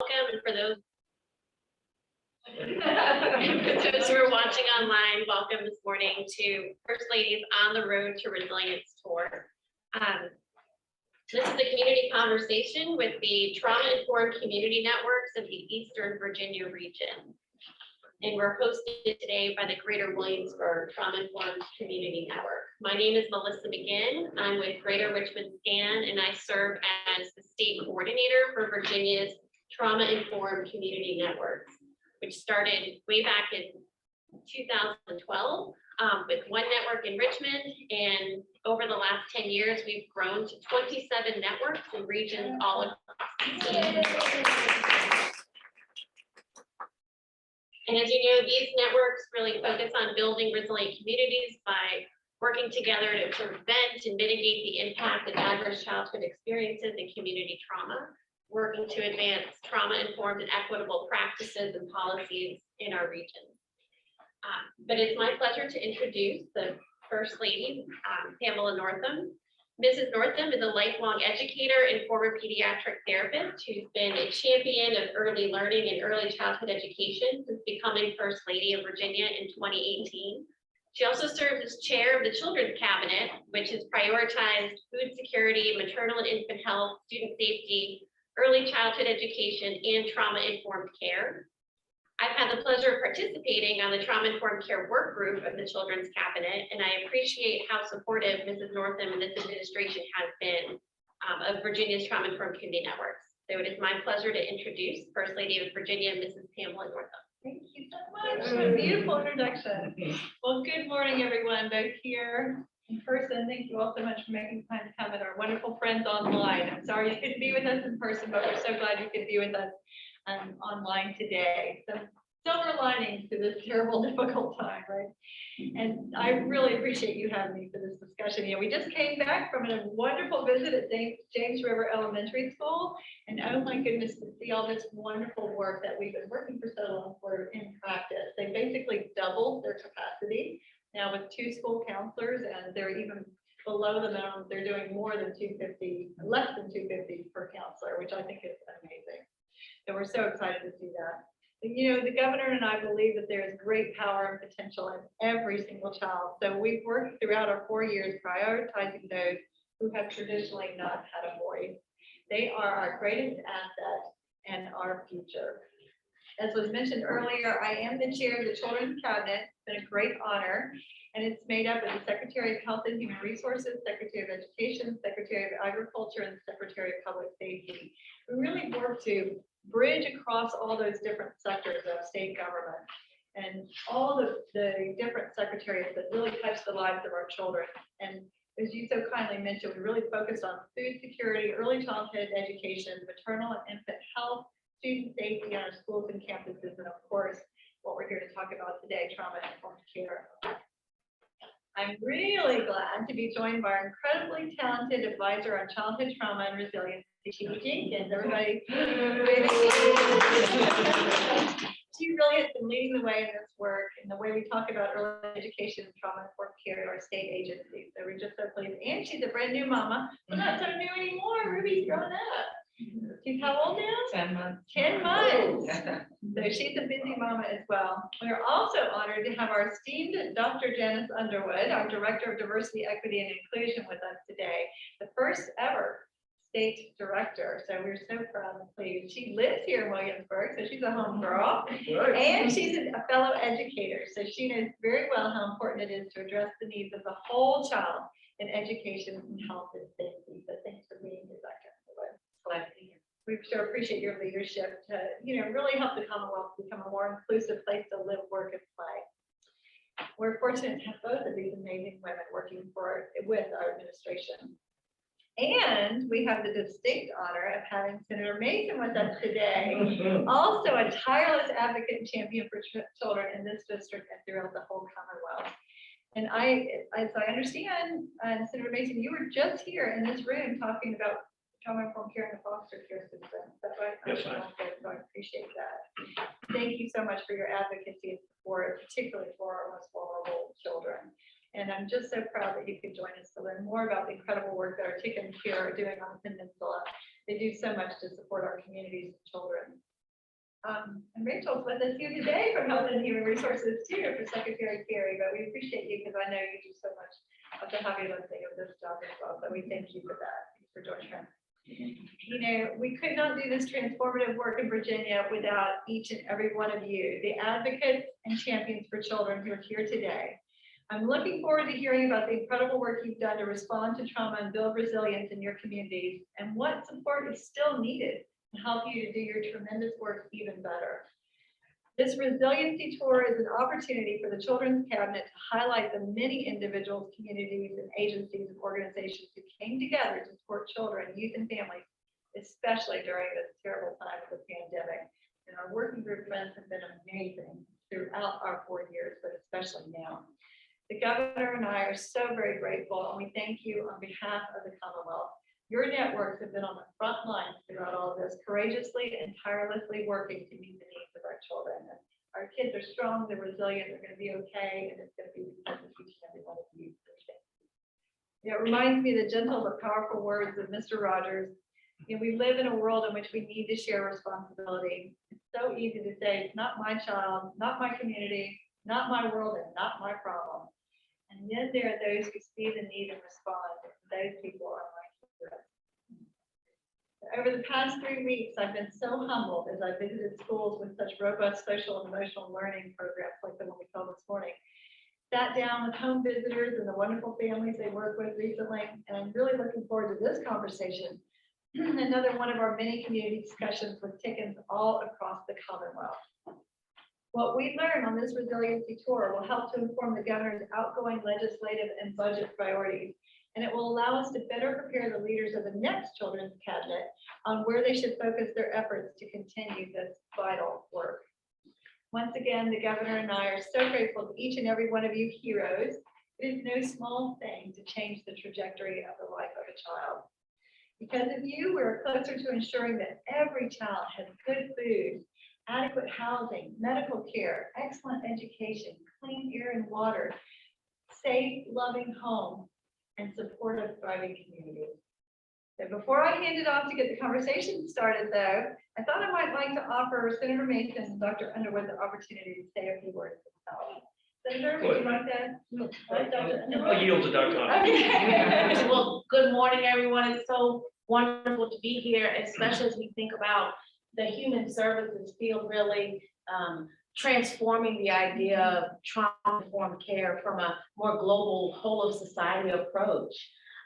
Welcome, and for those who are watching online, welcome this morning to First Ladies on the Road to Resilience Tour. This is a community conversation with the trauma-informed community networks of the Eastern Virginia region. And we're hosted today by the Greater Williamsburg Trauma-Informed Community Network. My name is Melissa McGinn. I'm with Greater Richmond SCAN, and I serve as the state coordinator for Virginia's Trauma-Informed Community Networks, which started way back in 2012 with one network in Richmond, and over the last 10 years, we've grown to 27 networks in regions all across the state. And as you know, these networks really focus on building resilient communities by working together to prevent and mitigate the impact of adverse childhood experiences and community trauma, working to advance trauma-informed and equitable practices and policies in our region. But it's my pleasure to introduce the First Lady, Pamela Northam. Mrs. Northam is a lifelong educator and former pediatric therapist who's been a champion of early learning and early childhood education since becoming First Lady of Virginia in 2018. She also serves as chair of the Children's Cabinet, which has prioritized food security, maternal and infant health, student safety, early childhood education, and trauma-informed care. I've had the pleasure of participating on the Trauma-Informed Care Work Group of the Children's Cabinet, and I appreciate how supportive Mrs. Northam and this administration has been of Virginia's Trauma-Informed Community Networks. So it is my pleasure to introduce First Lady of Virginia, Mrs. Pamela Northam. Thank you so much. What a beautiful introduction. Well, good morning, everyone, both here in person. Thank you all so much for making time to come, and our wonderful friends online. I'm sorry you couldn't be with us in person, but we're so glad you could be with us online today. So silver linings to this terrible, difficult time, right? And I really appreciate you having me for this discussion. You know, we just came back from a wonderful visit at James River Elementary School, and oh my goodness, to see all this wonderful work that we've been working for so long for in practice. They basically doubled their capacity now with 2 school counselors, and they're even below the minimum. They're doing more than 250, less than 250 per counselor, which I think is amazing. So we're so excited to see that. And, you know, the governor and I believe that there is great power and potential in every single child. So we've worked throughout our 4 years prioritizing those who have traditionally not had a voice. They are our greatest asset and our future. As was mentioned earlier, I am the chair of the Children's Cabinet. It's been a great honor. And it's made up of the Secretary of Health and Human Resources, Secretary of Education, Secretary of Agriculture, and Secretary of Public Safety. We really work to bridge across all those different sectors of state government and all the different secretaries that really touch the lives of our children. And as you so kindly mentioned, we really focus on food security, early childhood education, maternal and infant health, student safety in our schools and campuses, and of course, what we're here to talk about today, trauma-informed care. I'm really glad to be joined by our incredibly talented advisor on childhood trauma and resilience, Jenkins. Everybody, she really has been leading the way in this work and the way we talk about early education and trauma-informed care at our state agencies. So we're just so pleased. And she's a brand new mama. Well, not so new anymore. Ruby's grown up. She's how old now? 10 months. 10 months. So she's a busy mama as well. We're also honored to have our esteemed Dr. Janice Underwood, our Director of Diversity, Equity, and Inclusion with us today, the first ever state director. So we're so proud and pleased. She lives here in Williamsburg, so she's a home girl. And she's a fellow educator. So she knows very well how important it is to address the needs of the whole child in education and health and safety. So thanks for being here, Dr. Underwood. Glad to be here. We so appreciate your leadership to, you know, really help the Commonwealth become a more inclusive place to live, work, and play. We're fortunate to have both of these amazing women working with our administration. And we have the distinct honor of having Senator Mason with us today, also a tireless advocate and champion for children in this district and throughout the whole Commonwealth. And as I understand, Senator Mason, you were just here in this room talking about trauma-informed care in the foster care system. Is that right? Yes, ma'am. So I appreciate that. Thank you so much for your advocacy and support, particularly for our most vulnerable children. And I'm just so proud that you could join us to learn more about the incredible work that our TICNs here are doing on the peninsula. They do so much to support our communities and children. And Rachel's with us here today from Health and Human Resources too, for Secretary Carey, but we appreciate you because I know you do so much of the heavy lifting of this job as well. So we thank you for that. Thanks for joining us. You know, we could not do this transformative work in Virginia without each and every one of you, the advocates and champions for children who are here today. I'm looking forward to hearing about the incredible work you've done to respond to trauma and build resilience in your communities and what support is still needed to help you to do your tremendous work even better. This resiliency tour is an opportunity for the Children's Cabinet to highlight the many individuals, communities, and agencies and organizations who came together to support children, youth, and families, especially during this terrible time of the pandemic. And our working group friends have been amazing throughout our 4 years, but especially now. The governor and I are so very grateful, and we thank you on behalf of the Commonwealth. Your networks have been on the front lines throughout all of this, courageously and tirelessly working to meet the needs of our children. And our kids are strong, they're resilient, they're going to be okay, and it's going to be because of each and every one of you. It reminds me of the gentle but powerful words of Mr. Rogers. You know, we live in a world in which we need to share responsibility. It's so easy to say, it's not my child, not my community, not my world, and not my problem. And yet there are those who see the need and respond. Those people are my heroes. Over the past 3 weeks, I've been so humbled as I visited schools with such robust social and emotional learning programs like the one we saw this morning. Sat down with home visitors and the wonderful families they work with recently, and I'm really looking forward to this conversation. Another one of our many community discussions with TICNs all across the Commonwealth. What we learn on this resiliency tour will help to inform the governor's outgoing legislative and budget priorities, and it will allow us to better prepare the leaders of the next Children's Cabinet on where they should focus their efforts to continue this vital work. Once again, the governor and I are so grateful to each and every one of you heroes. It is no small thing to change the trajectory of the life of a child. Because of you, we're closer to ensuring that every child has good food, adequate housing, medical care, excellent education, clean air and water, safe, loving home, and supportive, thriving communities. So before I hand it off to get the conversation started, though, I thought I might like to offer Senator Mason and Dr. Underwood the opportunity to say a few words themselves. Senator, would you like to? I'll yield to Dr. Underwood. Well, good morning, everyone. It's so wonderful to be here, especially as we think about the human services field really transforming the idea of trauma-informed care from a more global whole of society approach.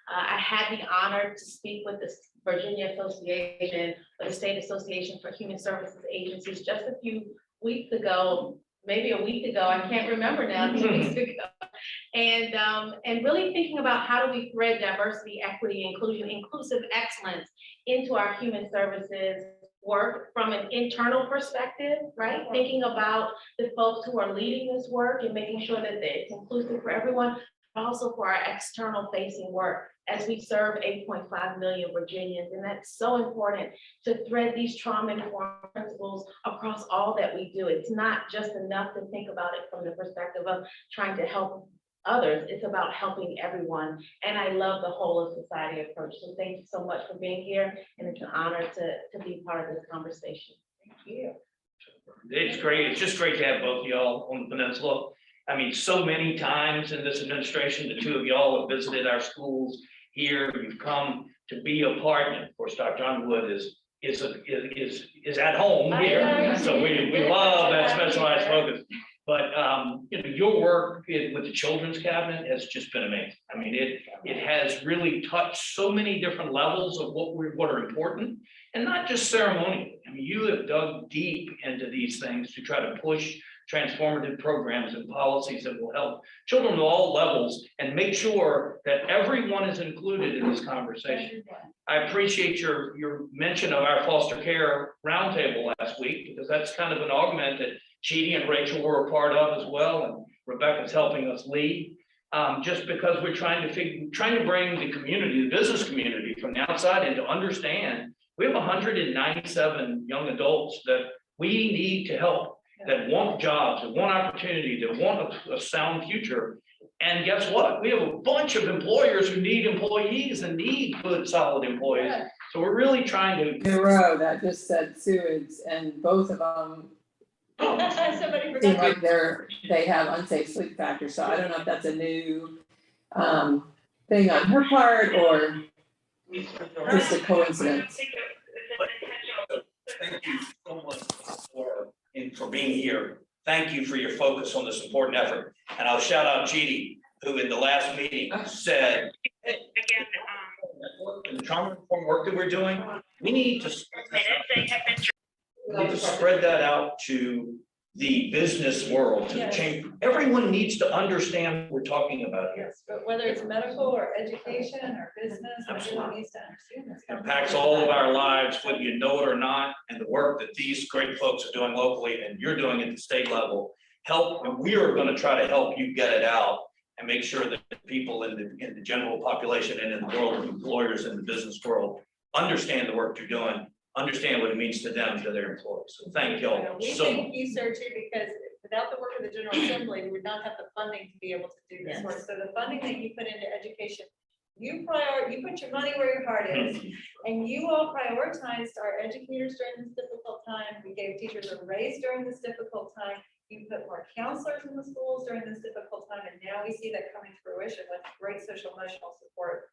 I had the honor to speak with the Virginia Association, or the State Association for Human Services Agencies just a few weeks ago, maybe a week ago, I can't remember now, 2 weeks ago. And really thinking about how do we thread diversity, equity, inclusion, inclusive excellence into our human services work from an internal perspective, right? Thinking about the folks who are leading this work and making sure that it's inclusive for everyone, but also for our external facing work as we serve 8.5 million Virginians. And that's so important to thread these trauma-informed principles across all that we do. It's not just enough to think about it from the perspective of trying to help others. It's about helping everyone. And I love the whole of society approach. So thank you so much for being here. And it's an honor to be part of this conversation. Thank you. It's great. It's just great to have both of y'all on the peninsula. I mean, so many times in this administration, the two of y'all have visited our schools here. You've come to be a part. And of course, Dr. Underwood is at home here. So we love that specialized focus. But you know, your work with the Children's Cabinet has just been amazing. I mean, it has really touched so many different levels of what are important, and not just ceremonial. I mean, you have dug deep into these things to try to push transformative programs and policies that will help children at all levels and make sure that everyone is included in this conversation. I appreciate your mention of our foster care roundtable last week, because that's kind of an augment that Chidi and Rachel were a part of as well, and Rebecca's helping us lead. Just because we're trying to bring the community, the business community from the outside in to understand we have 197 young adults that we need to help, that want jobs, that want opportunity, that want a sound future. And guess what? We have a bunch of employers who need employees and need good, solid employees. So we're really trying In to, a row that just said sewage, and both of them Somebody seem forgot. like they have unsafe sleep factors, so I don't know if that's a new thing on her part or just a coincidence. thank you so much for being here. Thank you for your focus on this important effort. And I'll shout out Judy, who in the last meeting said, the trauma informed work that we're doing, we need to spread that out to the business world, to the Yes. chamber. Everyone needs to understand what we're talking about here. Yes, but whether it's medical or education or business, everyone needs to understand this. Impacts all of our lives, whether you know it or not, and the work that these great folks are doing locally and you're doing at the state level. Help, and we are gonna try to help you get it out and make sure that people in the general population and in the world of employers in the business world understand the work you're doing, understand what it means to them, to their employees. So thank you all We so much. thank you, sir, too, because without the work of the General Assembly, we would not have the funding to be able to do this work. So the funding that you put into education, you put your money where your heart is, and you all prioritized our educators during this difficult time. We gave teachers a raise during this difficult time. You put more counselors in the schools during this difficult time, and now we see that coming to fruition with great social emotional support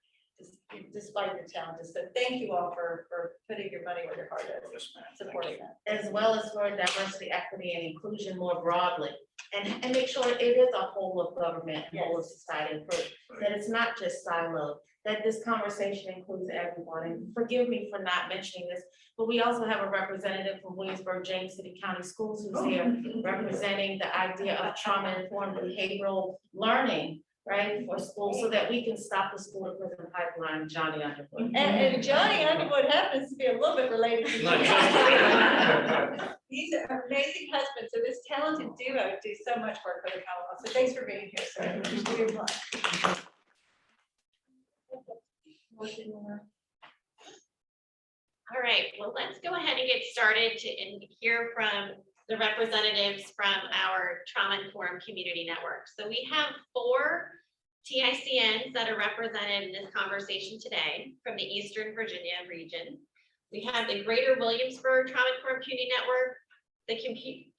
despite the challenges. So thank you all for putting your money where your heart is, supporting that. As well as for diversity, equity, and inclusion more broadly. And make sure it is a whole of government and whole of society approach, that it's not just siloed, that this conversation includes everyone. And forgive me for not mentioning this, but we also have a representative from Williamsburg, James City County Schools, who's here representing the idea of trauma-informed behavioral learning, right, for schools, so that we can stop the school to prison pipeline, Johnny Underwood. And Johnny Underwood happens to be a little bit related to Not me. just- He's an amazing husband, so this talented duo do so much work for the Commonwealth. So thanks for being here, sir. Good luck. All right, well, let's go ahead and get started and hear from the representatives from our Trauma Informed Community Network. So we have 4 TICNs that are represented in this conversation today from the Eastern Virginia region. We have the Greater Williamsburg Trauma Informed Community Network, the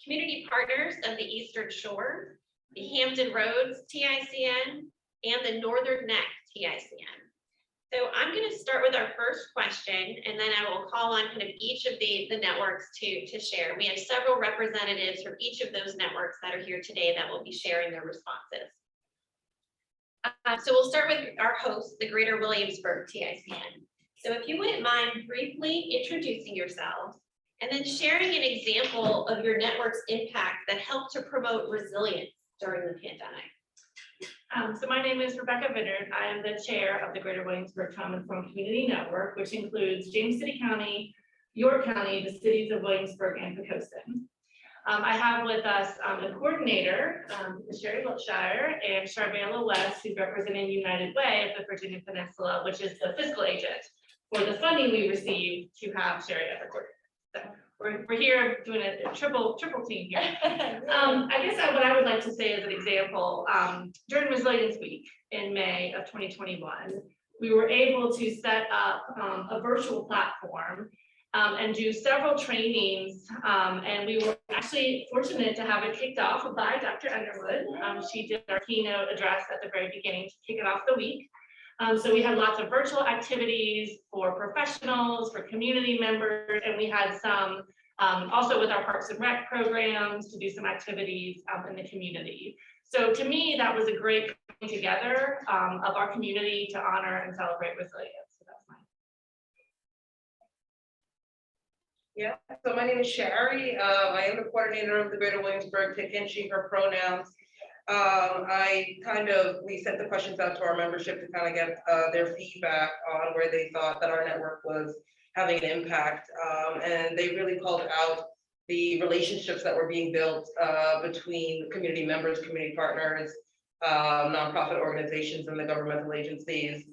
community partners of the Eastern Shore, the Hampton Roads TICN, and the Northern Neck TICN. So I'm going to start with our first question, and then I will call on kind of each of the networks to share. We have several representatives from each of those networks that are here today that will be sharing their responses. So we'll start with our host, the Greater Williamsburg TICN. So if you wouldn't mind briefly introducing yourselves and then sharing an example of your network's impact that helped to promote resilience during the pandemic. So my name is Rebecca Vinnard. I am the chair of the Greater Williamsburg Trauma Informed Community Network, which includes James City County, York County, the cities of Williamsburg and Pocosin. I have with us the coordinator, Sherry Wiltshire, and Charvela West, who's representing United Way of the Virginia Peninsula, which is the fiscal agent for the funding we received to have Sherry as our coordinator. So we're here doing a triple team here. I guess what I would like to say as an example, during Resilience Week in May of 2021, we were able to set up a virtual platform and do several trainings. And we were actually fortunate to have it kicked off by Dr. Underwood. She did our keynote address at the very beginning to kick it off the week. So we had lots of virtual activities for professionals, for community members, and we had some also with our Parks and Rec programs to do some activities in the community. So to me, that was a great coming together of our community to honor and celebrate resilience. So that's mine. Yeah, so my name is Sherry. I am the coordinator of the Greater Williamsburg TICN, she, her pronouns. We sent the questions out to our membership to kind of get their feedback on where they thought that our network was having an impact. And they really called out the relationships that were being built between community members, community partners, nonprofit organizations, and the governmental agencies.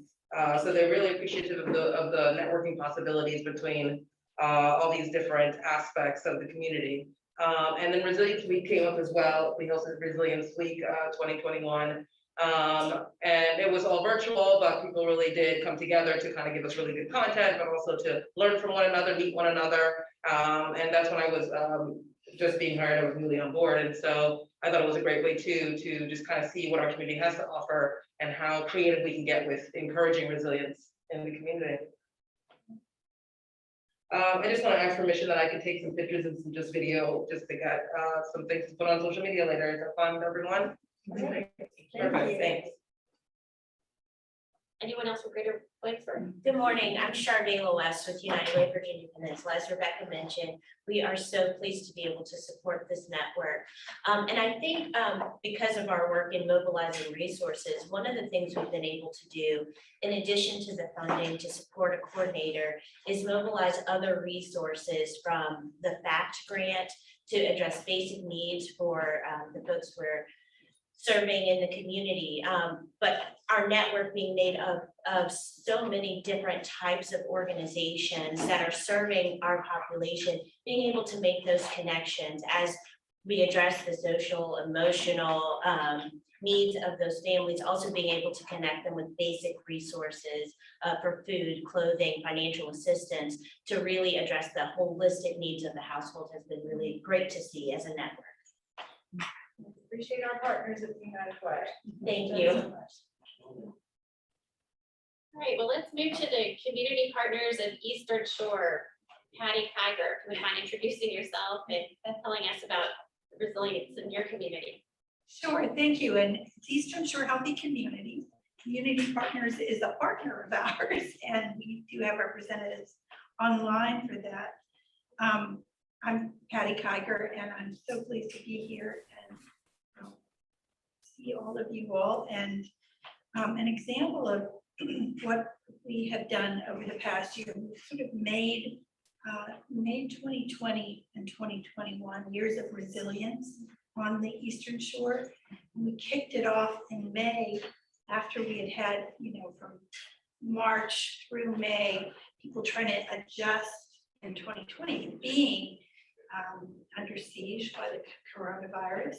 So they're really appreciative of the networking possibilities between all these different aspects of the community. And then Resilience Week came up as well. We hosted Resilience Week 2021. And it was all virtual, but people really did come together to kind of give us really good content, but also to learn from one another, meet one another. And that's when I was just being hired, I was newly on board. And so I thought it was a great way to just kind of see what our community has to offer and how creative we can get with encouraging resilience in the community. I just want to ask permission that I could take some pictures and some just video, just to get some things to put on social media later. Is that fun, everyone? Perfect, thanks. Anyone else from Greater Williamsburg? Good morning, I'm Charvela West with United Way Virginia Peninsula. As Rebecca mentioned, we are so pleased to be able to support this network. And I think because of our work in mobilizing resources, one of the things we've been able to do, in addition to the funding to support a coordinator, is mobilize other resources from the FACT grant to address basic needs for the folks we're serving in the community, but our network being made of so many different types of organizations that are serving our population, being able to make those connections as we address the social, emotional needs of those families, also being able to connect them with basic resources for food, clothing, financial assistance, to really address the holistic needs of the household has been really great to see as a network. Appreciate our partners at the United Way. Thank you. All right, well, let's move to the community partners of Eastern Shore. Patty Kiger, can we mind introducing yourself and telling us about resilience in your community? Sure, thank you. And it's Eastern Shore Healthy Community. Community Partners is a partner of ours, and we do have representatives online for that. I'm Patty Kiger, and I'm so pleased to be here and see all of you all. And an example of what we have done over the past year, we sort of made 2020 and 2021 years of resilience on the Eastern Shore. And we kicked it off in May after we had, from March through May, people trying to adjust in 2020, being under siege by the coronavirus.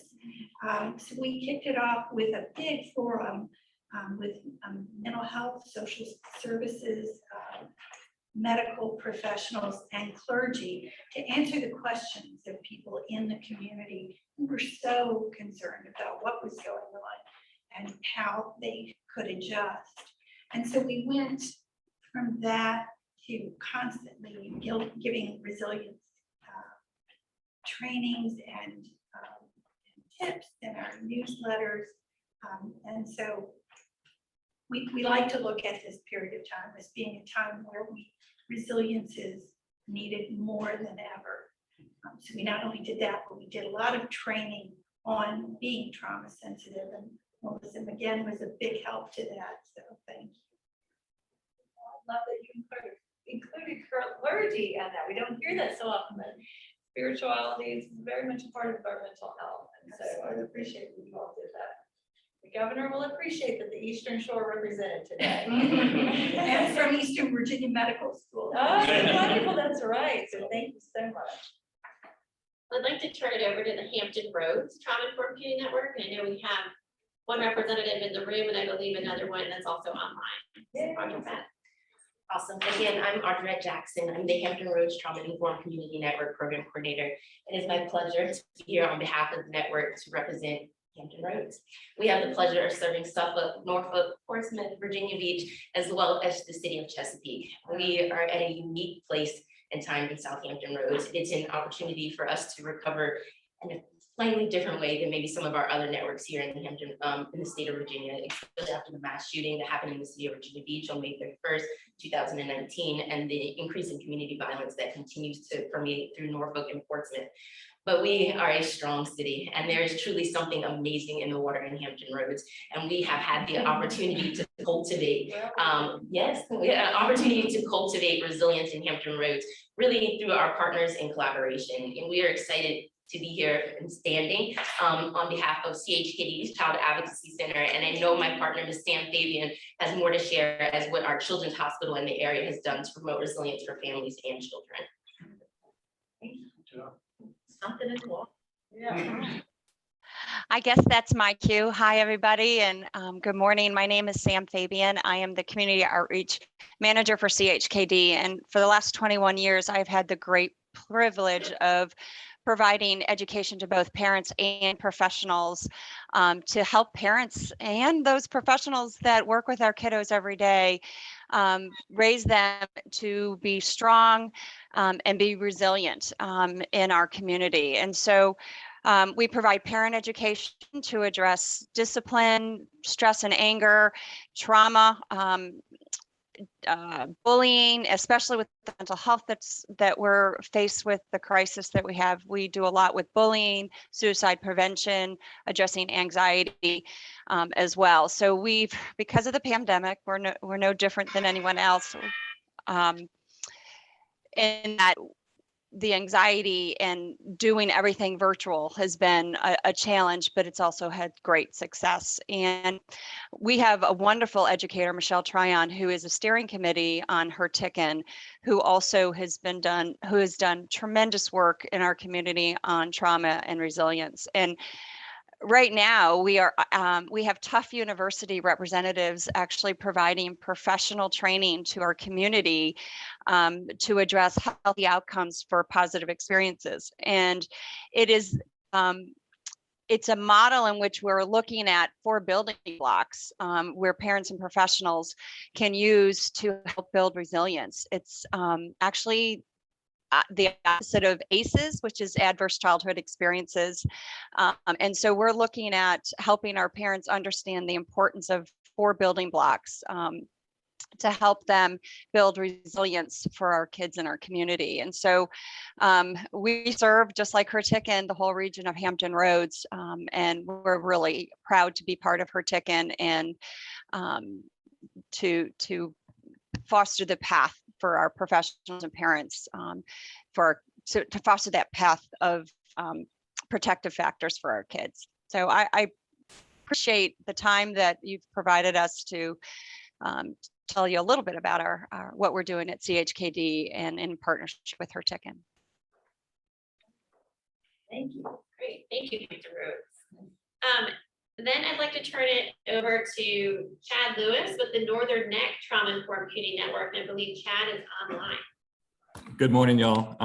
So we kicked it off with a big forum with mental health, social services, medical professionals, and clergy to answer the questions of people in the community who were so concerned about what was going on and how they could adjust. And so we went from that to constantly giving resilience trainings and tips in our newsletters. And so we like to look at this period of time as being a time where resilience is needed more than ever. So we not only did that, but we did a lot of training on being trauma sensitive, and Melissa again was a big help to that. So thank you. I love that you included clergy and that. We don't hear that so often, but spirituality is very much a part of our mental health. And so I appreciate that you all did that. The governor will appreciate that the Eastern Shore represented today. And from Eastern Virginia Medical School. Oh, wonderful, that's right. So thank you so much. I'd like to turn it over to the Hampton Roads Trauma Informed Community Network. I know we have one representative in the room and I believe another one that's also online. Audra. Awesome. Again, I'm Audrey Jackson. I'm the Hampton Roads Trauma Informed Community Network Program Coordinator. It is my pleasure to be here on behalf of the network to represent Hampton Roads. We have the pleasure of serving Suffolk, Norfolk, Portsmouth, Virginia Beach, as well as the city of Chesapeake. We are at a unique place and time in Southampton Roads. It's an opportunity for us to recover in a slightly different way than maybe some of our other networks here in Hampton, in the state of Virginia, especially after the mass shooting that happened in the city of Virginia Beach on May 31st, 2019, and the increase in community violence that continues to permeate through Norfolk and Portsmouth. But we are a strong city, and there is truly something amazing in the water in Hampton Roads. And we have had the opportunity to cultivate, we had an opportunity to cultivate resilience in Hampton Roads, really through our partners in collaboration. And we are excited to be here and standing on behalf of CHKD's Child Advocacy Center. And I know my partner, Ms. Sam Fabian, has more to share as what our Children's Hospital in the area has done to promote resilience for families and children. Something in the wall. Yeah. I guess that's my cue. Hi, everybody, and good morning. My name is Sam Fabian. I am the Community Outreach Manager for CHKD, and for the last 21 years, I've had the great privilege of providing education to both parents and professionals to help parents and those professionals that work with our kiddos every day raise them to be strong and be resilient in our community. And so we provide parent education to address discipline, stress and anger, trauma, bullying, especially with the mental health that we're faced with the crisis that we have. We do a lot with bullying, suicide prevention, addressing anxiety as well. So because of the pandemic, we're no different than anyone else in that the anxiety and doing everything virtual has been a challenge, but it's also had great success. And we have a wonderful educator, Michelle Tryon, who is a steering committee on her TICN, who also has done tremendous work in our community on trauma and resilience. And right now, we have Tough University representatives actually providing professional training to our community to address healthy outcomes for positive experiences. And it's a model in which we're looking at 4 building blocks where parents and professionals can use to help build resilience. It's actually the opposite of ACEs, which is adverse childhood experiences. And so we're looking at helping our parents understand the importance of 4 building blocks to help them build resilience for our kids in our community. And so we serve, just like her TICN, the whole region of Hampton Roads, and we're really proud to be part of her TICN and to foster the path for our professionals and parents to foster that path of protective factors for our kids. So I appreciate the time that you've provided us to tell you a little bit about our what we're doing at CHKD and in partnership with her TICN. Thank you. Great. Thank you, Dr. Rhodes. Then I'd like to turn it over to Chad Lewis with the Northern Neck Trauma Informed Community Network. And I believe Chad is online. Good morning, y'all.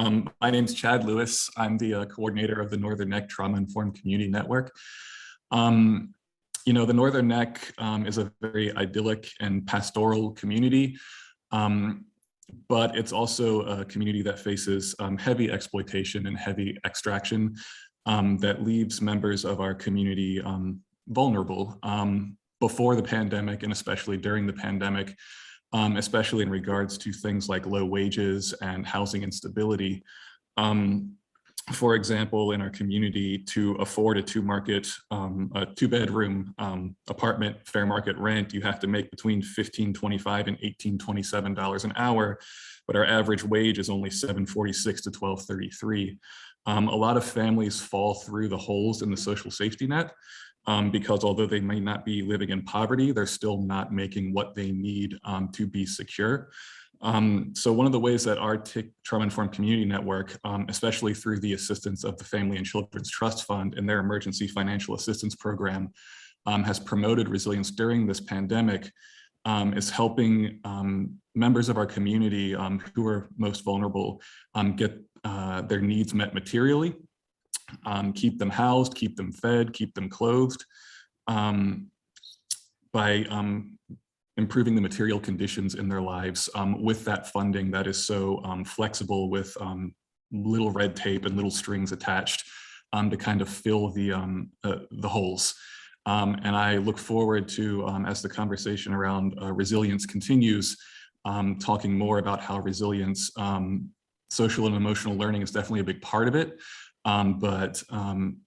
My name's Chad Lewis. I'm the coordinator of the Northern Neck Trauma Informed Community Network. You know, the Northern Neck is a very idyllic and pastoral community, but it's also a community that faces heavy exploitation and heavy extraction that leaves members of our community vulnerable before the pandemic and especially during the pandemic, especially in regards to things like low wages and housing instability. For example, in our community, to afford a 2-bedroom apartment fair market rent, you have to make between $15.25 and $18.27 an hour, but our average wage is only $7.46 to $12.33. A lot of families fall through the holes in the social safety net because although they may not be living in poverty, they're still not making what they need to be secure. So one of the ways that our Trauma Informed Community Network, especially through the assistance of the Family and Children's Trust Fund and their Emergency Financial Assistance Program, has promoted resilience during this pandemic, is helping members of our community who are most vulnerable get their needs met materially, keep them housed, keep them fed, keep them clothed, by improving the material conditions in their lives with that funding that is so flexible with little red tape and little strings attached to kind of fill the holes. And I look forward to, as the conversation around resilience continues, talking more about how resilience, social and emotional learning is definitely a big part of it, but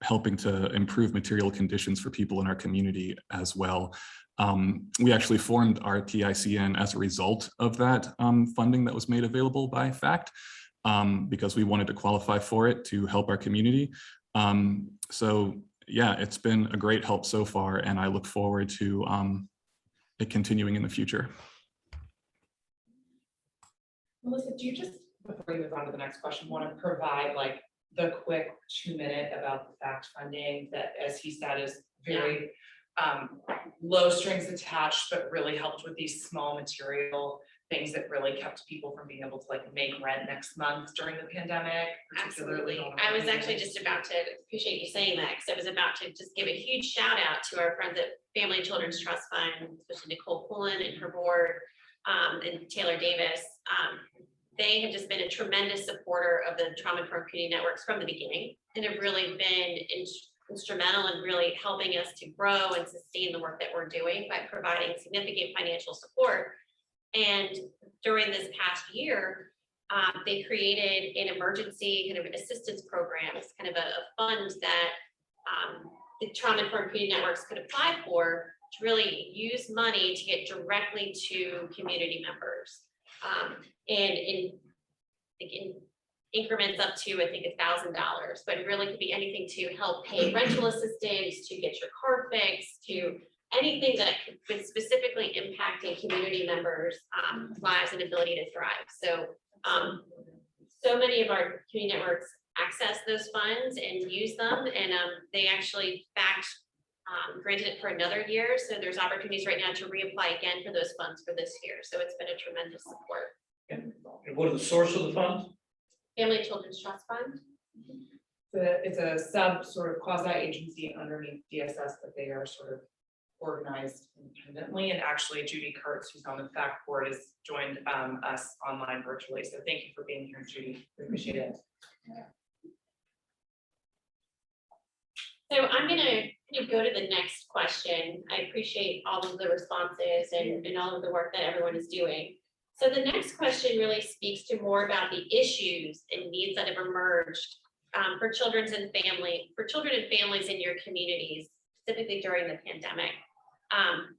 helping to improve material conditions for people in our community as well. We actually formed our TICN as a result of that funding that was made available by FACT, because we wanted to qualify for it to help our community. So yeah, it's been a great help so far, and I look forward to it continuing in the future. Melissa, do you just, before we move on to the next question, want to provide like the quick 2-minute about the fact funding that, as he said, is very low strings attached, but really helped with these small material things that really kept people from being able to like make rent next month during the pandemic. Absolutely. particularly on I was weekends. actually just about to, appreciate you saying that, because I was about to just give a huge shout out to our friends at Family and Children's Trust Fund, especially Nicole Pullen and her board, and Taylor Davis. They have just been a tremendous supporter of the trauma-informed community networks from the beginning, and have really been instrumental in really helping us to grow and sustain the work that we're doing by providing significant financial support. And during this past year, they created an emergency kind of assistance program. It's kind of a fund that the trauma-informed community networks could apply for to really use money to get directly to community members. And in increments up to, I think, $1,000, but it really could be anything to help pay rental assistance, to get your car fixed, to anything that could specifically impacting community members' lives and ability to thrive. So, so many of our community networks access those funds and use them, and they actually granted it for another year. So there's opportunities right now to reapply again for those funds for this year. So it's been a tremendous support. And what are the source of the funds? Family and Children's Trust Fund. It's a sub sort of quasi agency underneath DSS, that they are sort of organized independently. And actually Judy Kurtz, who's on the fact board, has joined us online virtually. So thank you for being here, Judy. We appreciate it. So I'm gonna go to the next question. I appreciate all of the responses and all of the work that everyone is doing. So the next question really speaks to more about the issues and needs that have emerged for children and families in your communities, specifically during the pandemic.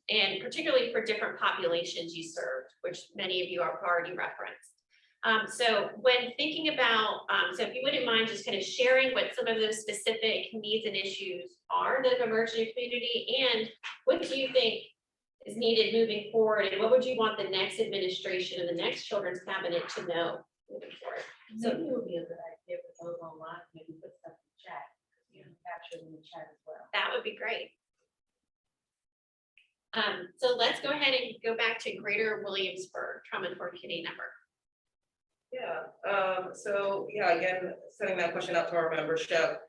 And particularly for different populations you served, which many of you have already referenced. So when thinking about, so if you wouldn't mind just kind of sharing what some of those specific needs and issues are that have emerged in your community, and what do you think is needed moving forward, and what would you want the next administration and the next children's cabinet to know moving forward? So it would be a good idea for those online, maybe put stuff in the chat, capture in the chat as well. That would be great. So let's go ahead and go back to Greater Williamsburg Trauma-Informed Community Network. Yeah, so yeah, again, sending that question out to our membership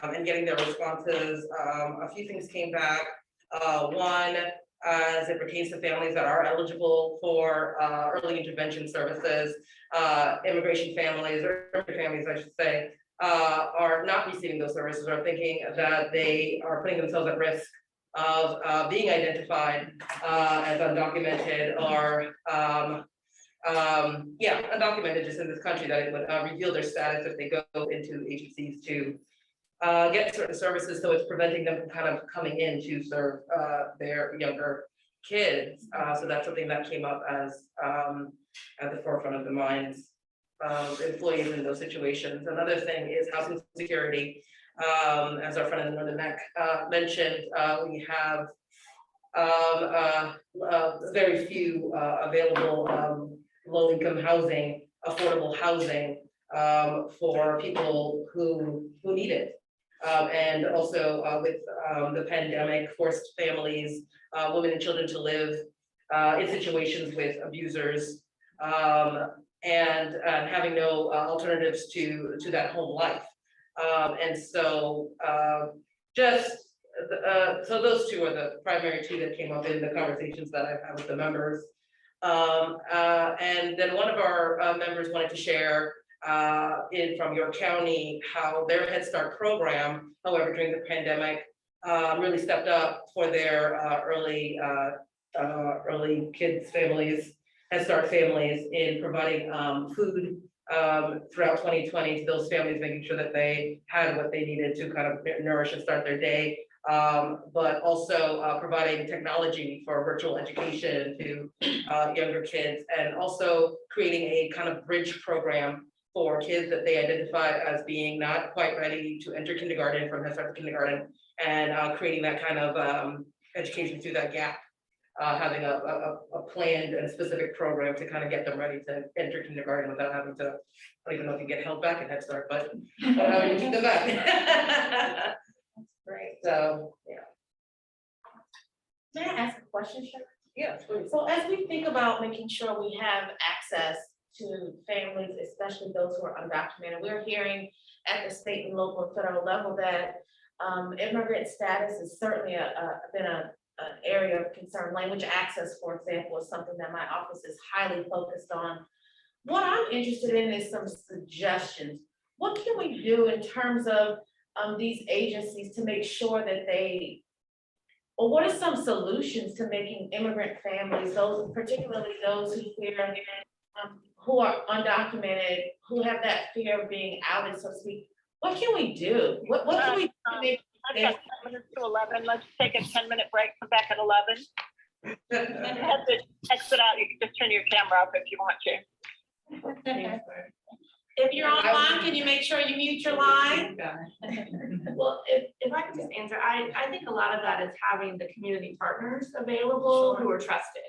and getting their responses. A few things came back. One, as it pertains to families that are eligible for early intervention services, immigration families, or families, I should say, are not receiving those services, or thinking that they are putting themselves at risk of being identified as undocumented, or undocumented just in this country, that it would reveal their status if they go into agencies to get certain services. So it's preventing them from kind of coming in to serve their younger kids. So that's something that came up as at the forefront of the minds of employees in those situations. Another thing is housing security. As our friend in the Northern Neck mentioned, we have very few available low-income housing, affordable housing for people who need it. And also with the pandemic, forced families, women and children to live in situations with abusers, and having no alternatives to that home life. And so so those two are the primary two that came up in the conversations that I've had with the members. And then one of our members wanted to share from York County how their Head Start program, however, during the pandemic, really stepped up for their early kids families, Head Start families, in providing food throughout 2020 to those families, making sure that they had what they needed to kind of nourish and start their day. But also providing technology for virtual education to younger kids, and also creating a kind of bridge program for kids that they identified as being not quite ready to enter kindergarten, from Head Start to kindergarten, and creating that kind of education through that gap. having a planned and specific program to kind of get them ready to enter kindergarten without having to, I don't even know if you get held back at Head Start, but having to keep them back. Great. So, yeah. May I ask a question, Sharon? Yeah, please. So as we think about making sure we have access to families, especially those who are undocumented, we're hearing at the state and local and federal level that immigrant status is certainly been an area of concern. Language access, for example, is something that my office is highly focused on. What I'm interested in is some suggestions. What can we do in terms of these agencies to make sure that or what are some solutions to making immigrant families, those particularly those who fear, who are undocumented, who have that fear of being outed, so to speak? What can we do? What can we do to make I've got 10 minutes to 11. Let's take a 10-minute break, come back at 11. And have to exit out. You can just turn your camera off if you want to. If you're online, can you make sure you mute your line? Well, if I could just answer, I think a lot of that is having the community partners available who are trusted.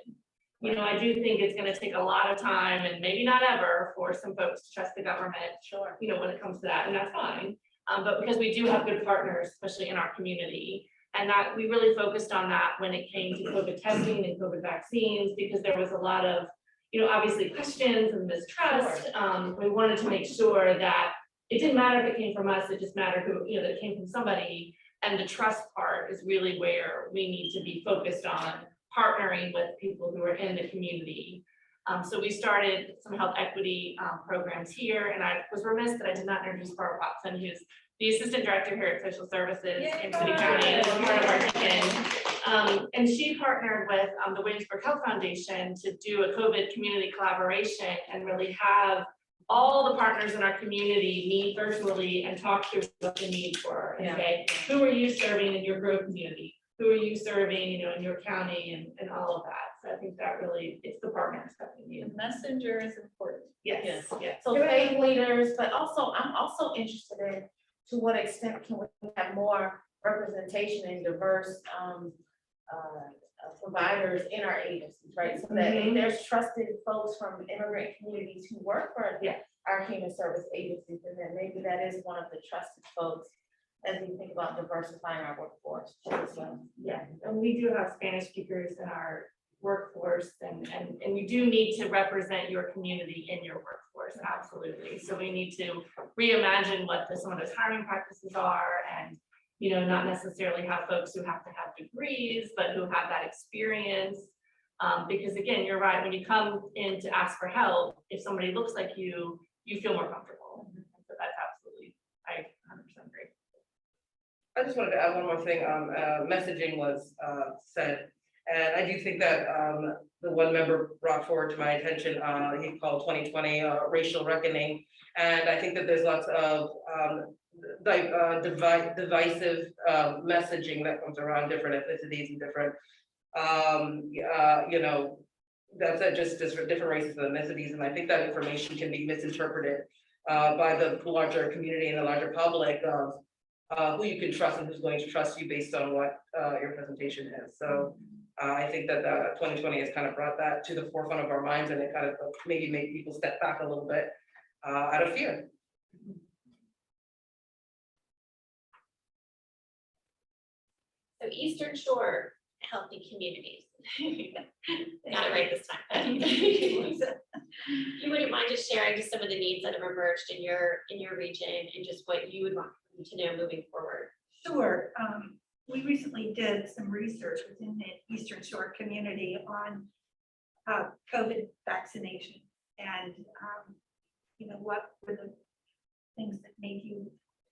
You know, I do think it's gonna take a lot of time and maybe not ever for some folks to trust the government. Sure. You know, when it comes to that, and that's fine. But because we do have good partners, especially in our community, and that we really focused on that when it came to COVID testing and COVID vaccines, because there was a lot of, you know, obviously questions and mistrust. We wanted to make sure that it didn't matter if it came from us, it just mattered who, you know, that it came from somebody. And the trust part is really where we need to be focused on partnering with people who are in the community. So we started some health equity programs here, and I was remiss that I did not introduce Barbara Watson, who's the assistant director here at Social Services in City County, and is part of our TICN. And she partnered with the Williamsburg Health Foundation to do a COVID community collaboration and really have all the partners in our community meet virtually and talk through what the needs were. And say, who are you serving in your growth community? Who are you serving, you know, in your county and all of that. So I think that really, it's the partners that we need. The messenger is important. Yes, yes. So faith leaders, but also, I'm also interested in to what extent can we have more representation in diverse providers in our agencies, right? So that if there's trusted folks from immigrant communities who work for our human service agencies, and then maybe that is one of the trusted folks as we think about diversifying our workforce as well. Yeah, and we do have Spanish speakers in our workforce, and you do need to represent your community in your workforce, absolutely. So we need to reimagine what some of those hiring practices are, and you know, not necessarily have folks who have to have degrees, but who have that experience. Because again, you're right, when you come in to ask for help, if somebody looks like you, you feel more comfortable. So that's absolutely, I 100% agree. I just wanted to add one more thing. Messaging was said, and I do think that the one member brought forward to my attention, he called 2020 racial reckoning, and I think that there's lots of divisive messaging that comes around different ethnicities and different, you know, that's just different races and ethnicities, and I think that information can be misinterpreted by the larger community and the larger public of who you can trust and who's going to trust you based on what your presentation is. So I think that 2020 has kind of brought that to the forefront of our minds, and it kind of maybe made people step back a little bit out of fear. So Eastern Shore Healthy Communities. Got it right this time. You wouldn't mind just sharing just some of the needs that have emerged in your region and just what you would want to know moving forward? Sure. We recently did some research within the Eastern Shore community on COVID vaccination and, you know, what were the things that made you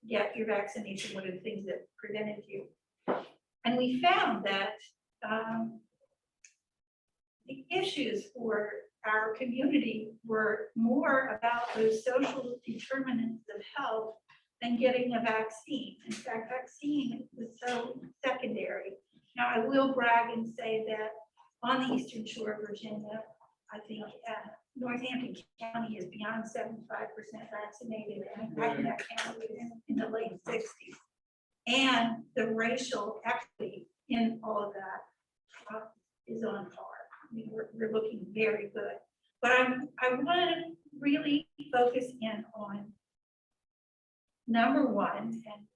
get your vaccination? What are the things that prevented you? And we found that the issues for our community were more about those social determinants of health than getting a vaccine. In fact, vaccine was so secondary. Now, I will brag and say that on the Eastern Shore of Virginia, I think Northampton County is beyond 75% vaccinated, and back in that county was in the late 60s. And the racial equity in all of that is on par. I mean, we're looking very good. But I want to really focus in on number one, and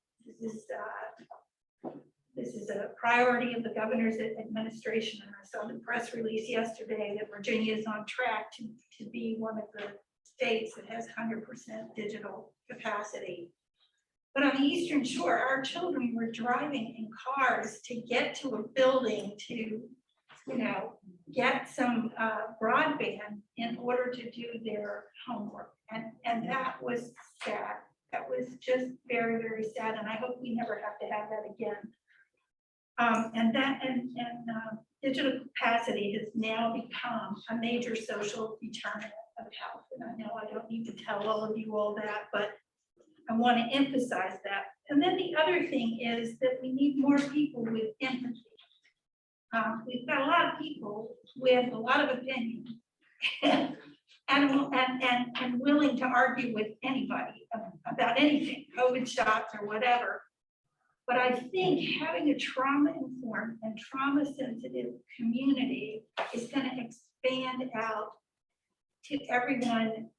this is a priority of the governor's administration. And I saw the press release yesterday that Virginia is on track to be one of the states that has 100% digital capacity. But on the Eastern Shore, our children were driving in cars to get to a building to, you know, get some broadband in order to do their homework. And that was sad. That was just very, very sad. And I hope we never have to have that again. Digital capacity has now become a major social determinant of health. And I know I don't need to tell all of you all that, but I want to emphasize that. And then the other thing is that we need more people with empathy. We've got a lot of people with a lot of opinion and willing to argue with anybody about anything, COVID shots or whatever. But I think having a trauma-informed and trauma-sensitive community is going to expand out to everyone's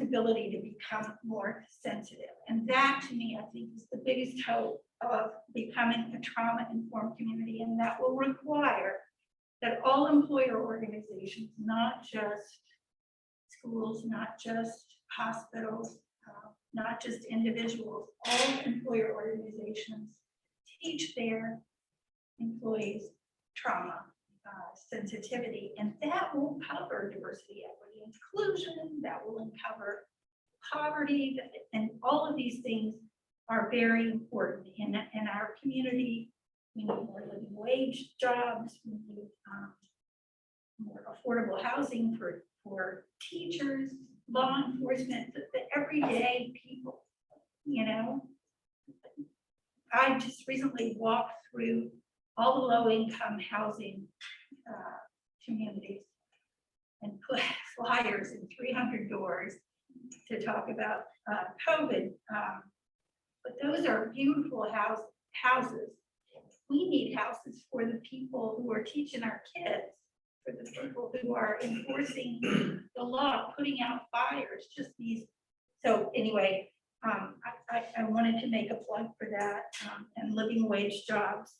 ability to become more sensitive. And that, to me, I think is the biggest hope of becoming a trauma-informed community. And that will require that all employer organizations, not just schools, not just hospitals, not just individuals, all employer organizations teach their employees trauma sensitivity, and that will cover diversity, equity, inclusion, that will cover poverty, and all of these things are very important in our community. We need more living wage jobs, we need more affordable housing for teachers, law enforcement, the everyday people, you know. I just recently walked through all the low-income housing communities and put flyers in 300 doors to talk about COVID. But those are beautiful houses. We need houses for the people who are teaching our kids, for the people who are enforcing the law, putting out fires, just these. So anyway, I wanted to make a plug for that, and living wage jobs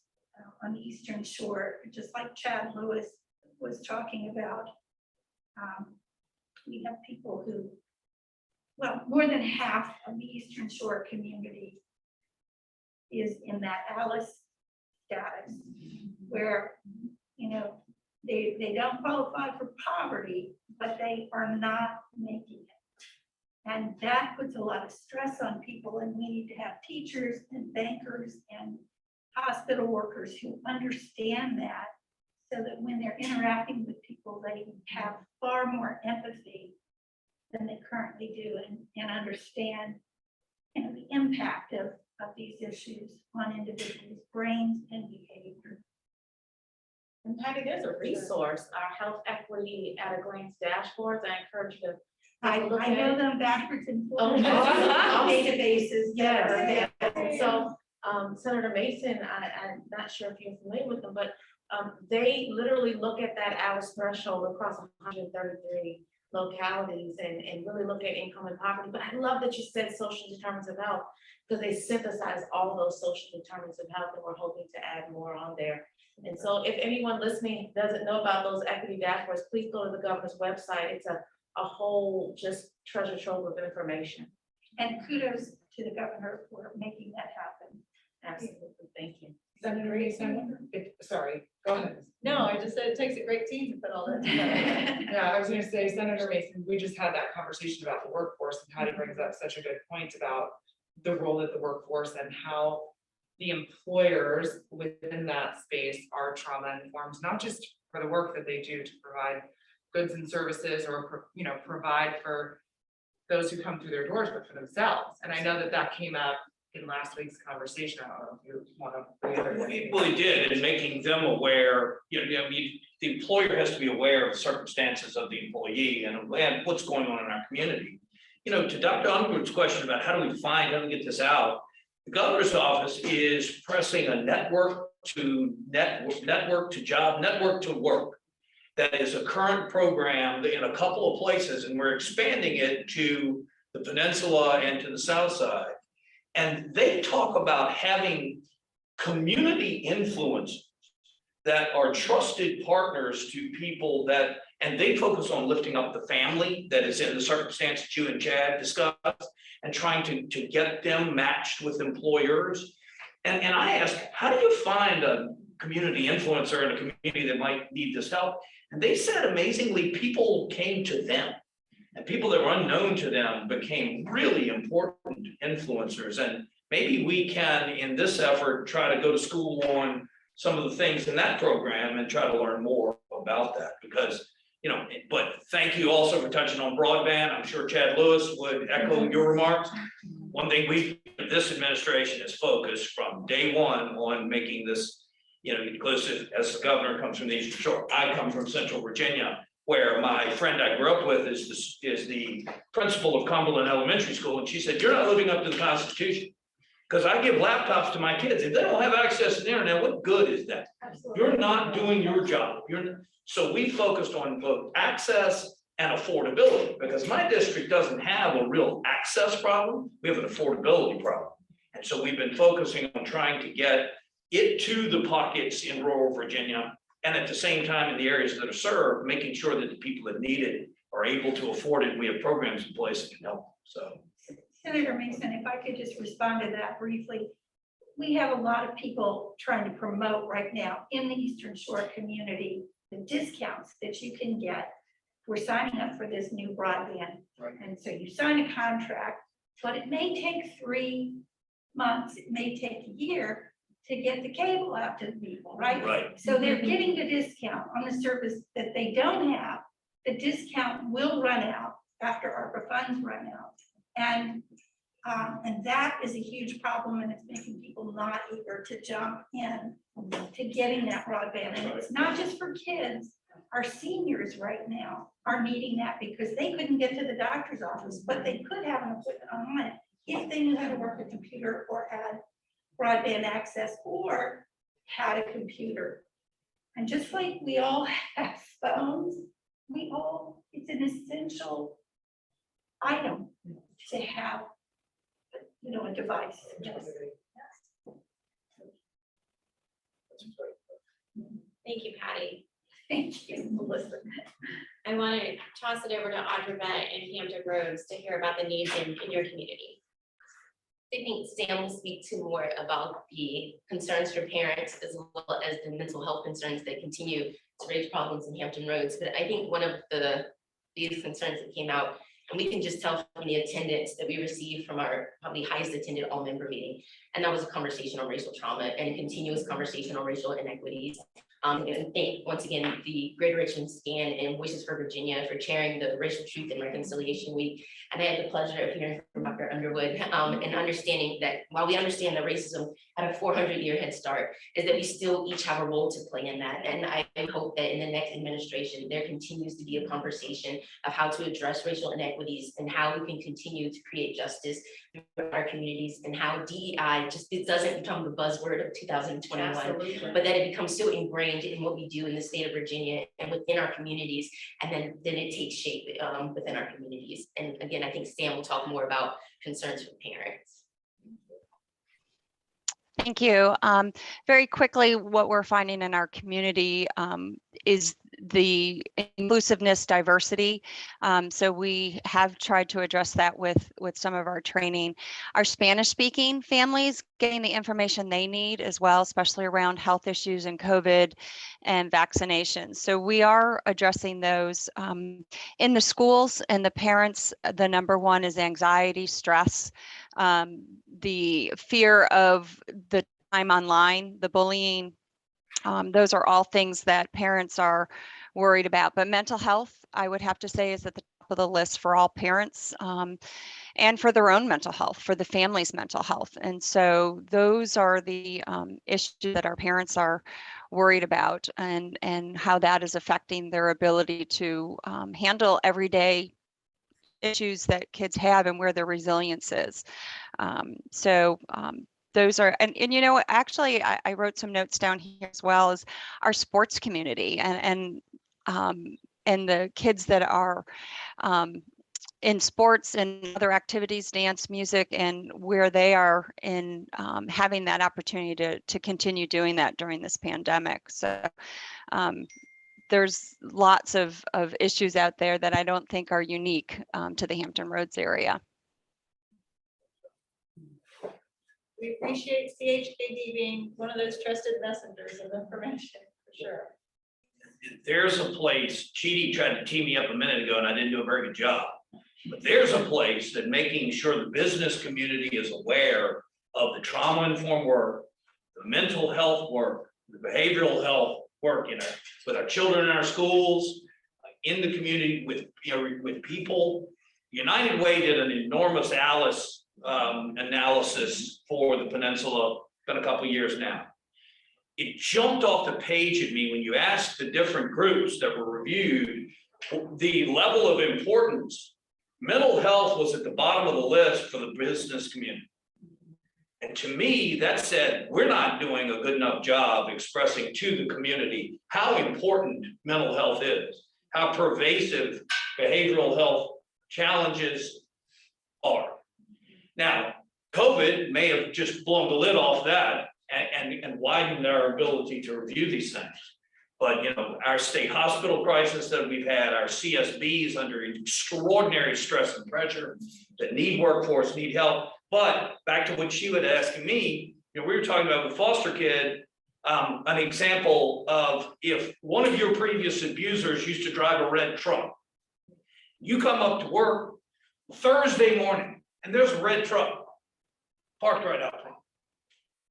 on the Eastern Shore, just like Chad Lewis was talking about. We have people who, well, more than half of the Eastern Shore community is in that Alice status, where, you know, they don't qualify for poverty, but they are not making it. And that puts a lot of stress on people, and we need to have teachers and bankers and hospital workers who understand that, so that when they're interacting with people, they have far more empathy than they currently do, and understand, you know, the impact of these issues on individuals' brains and behavior. And Patty, there's a resource, our health equity at a glance dashboards. I encourage you to. I know them backwards and forwards. Oh, Databases, yes. And so Senator Mason, I'm not sure if you're familiar with them, but they literally look at that Alice threshold across 133 localities and really look at income and poverty. But I love that you said social determinants of health, because they synthesize all those social determinants of health, and we're hoping to add more on there. And so if anyone listening doesn't know about those equity dashboards, please go to the governor's website. It's a whole just treasure trove of information. And kudos to the governor for making that happen. Absolutely, thank you. Senator Mason, sorry, go ahead. No, I just said it takes a great team to put all that together. Yeah, I was gonna say, Senator Mason, we just had that conversation about the workforce, and Patty brings up such a good point about the role of the workforce and how the employers within that space are trauma informed, not just for the work that they do to provide goods and services, or, you know, provide for those who come through their doors, but for themselves. And I know that came up in last week's conversation. I don't know if you want to. Well, it did, and making them aware, you know, I mean, the employer has to be aware of the circumstances of the employee and what's going on in our community. You know, to Dr. Underwood's question about how do we get this out, The governor's office is pressing a network to job, network to work. That is a current program in a couple of places, and we're expanding it to the peninsula and to the south side. And they talk about having community influencers that are trusted partners to people that, and they focus on lifting up the family that is in the circumstance that you and Chad discussed, and trying to get them matched with employers. And I asked, how do you find a community influencer in a community that might need this help? And they said, amazingly, people came to them, and people that were unknown to them became really important influencers. And maybe we can, in this effort, try to go to school on some of the things in that program and try to learn more about that, because, you know, but thank you also for touching on broadband. I'm sure Chad Lewis would echo your remarks. One thing this administration is focused from day one on making this, you know, inclusive. As the governor comes from the Eastern Shore, I come from Central Virginia, where my friend I grew up with is the principal of Cumberland Elementary School, and she said, "You're not living up to the Constitution, because I give laptops to my kids. If they don't have access to the internet, what good is that? You're not doing your job." So we focused on both access and affordability, because my district doesn't have a real access problem. We have an affordability problem. And so we've been focusing on trying to get it to the pockets in rural Virginia, and at the same time in the areas that are served, making sure that the people that need it are able to afford it. We have programs in place that can help. So. Senator Mason, if I could just respond to that briefly. We have a lot of people trying to promote right now in the Eastern Shore community, the discounts that you can get. We're signing up for this new broadband. Right. And so you sign a contract, but it may take 3 months, it may take a year to get the cable out to the people, right? Right. So they're getting the discount on the service that they don't have. The discount will run out after ARPA funds run out. And that is a huge problem, and it's making people not eager to jump in to getting that broadband. And it's not just for kids. Our seniors right now are needing that because they couldn't get to the doctor's office, but they could have an appointment online if they knew how to work a computer or had broadband access or had a computer. And just like we all have phones, it's an essential item to have, you know, a device. Yes. Thank you, Patty. Thank you, Melissa. I want to toss it over to Audra and Hampton Roads to hear about the needs in your community. I think Sam will speak to more about the concerns for parents as well as the mental health concerns that continue to raise problems in Hampton Roads. But I think one of the biggest concerns that came out, and we can just tell from the attendance that we received from our probably highest attended all member meeting, and that was a conversation on racial trauma and a continuous conversation on racial inequities. And thank once again the Greater Richmond Scan and Voices for Virginia for chairing the Racial Truth and Reconciliation Week. And I had the pleasure of hearing from Dr. Underwood and understanding that while we understand that racism had a 400-year head start, is that we still each have a role to play in that. And I hope that in the next administration, there continues to be a conversation of how to address racial inequities and how we can continue to create justice through our communities, and how DEI it doesn't become the buzzword of 2021. Absolutely. But that it becomes so ingrained in what we do in the state of Virginia and within our communities, and then it takes shape within our communities. And again, I think Sam will talk more about concerns for parents. Thank you. Very quickly, what we're finding in our community is the inclusiveness, diversity. So we have tried to address that with some of our training. Our Spanish-speaking families getting the information they need as well, especially around health issues and COVID and vaccinations. So we are addressing those in the schools, and the parents. The number one is anxiety, stress, the fear of the time online, the bullying. Those are all things that parents are worried about. But mental health, I would have to say, is at the top of the list for all parents, and for their own mental health, for the family's mental health. And so those are the issues that our parents are worried about, and how that is affecting their ability to handle everyday issues that kids have and where their resilience is. So those are, and you know, actually, I wrote some notes down here as well as our sports community and the kids that are in sports and other activities, dance, music, and where they are in having that opportunity to continue doing that during this pandemic. So there's lots of issues out there that I don't think are unique to the Hampton Roads area. We appreciate CHKD being one of those trusted messengers of information, for sure. There's a place, Chidi tried to tee me up a minute ago and I didn't do a very good job. But there's a place that making sure the business community is aware of the trauma-informed work, the mental health work, the behavioral health work, with our children in our schools, in the community with people. United Way did an enormous analysis for the peninsula, been a couple years now. It jumped off the page at me when you asked the different groups that were reviewed, the level of importance. Mental health was at the bottom of the list for the business community. And to me, that said, we're not doing a good enough job expressing to the community how important mental health is, how pervasive behavioral health challenges are. Now, COVID may have just blown the lid off that and widened our ability to review these things. But our state hospital crisis that we've had, our CSBs under extraordinary stress and pressure that need workforce, need help. But back to what she was asking me, we were talking about with foster kid, an example of if one of your previous abusers used to drive a red truck, you come up to work Thursday morning and there's a red truck parked right out front.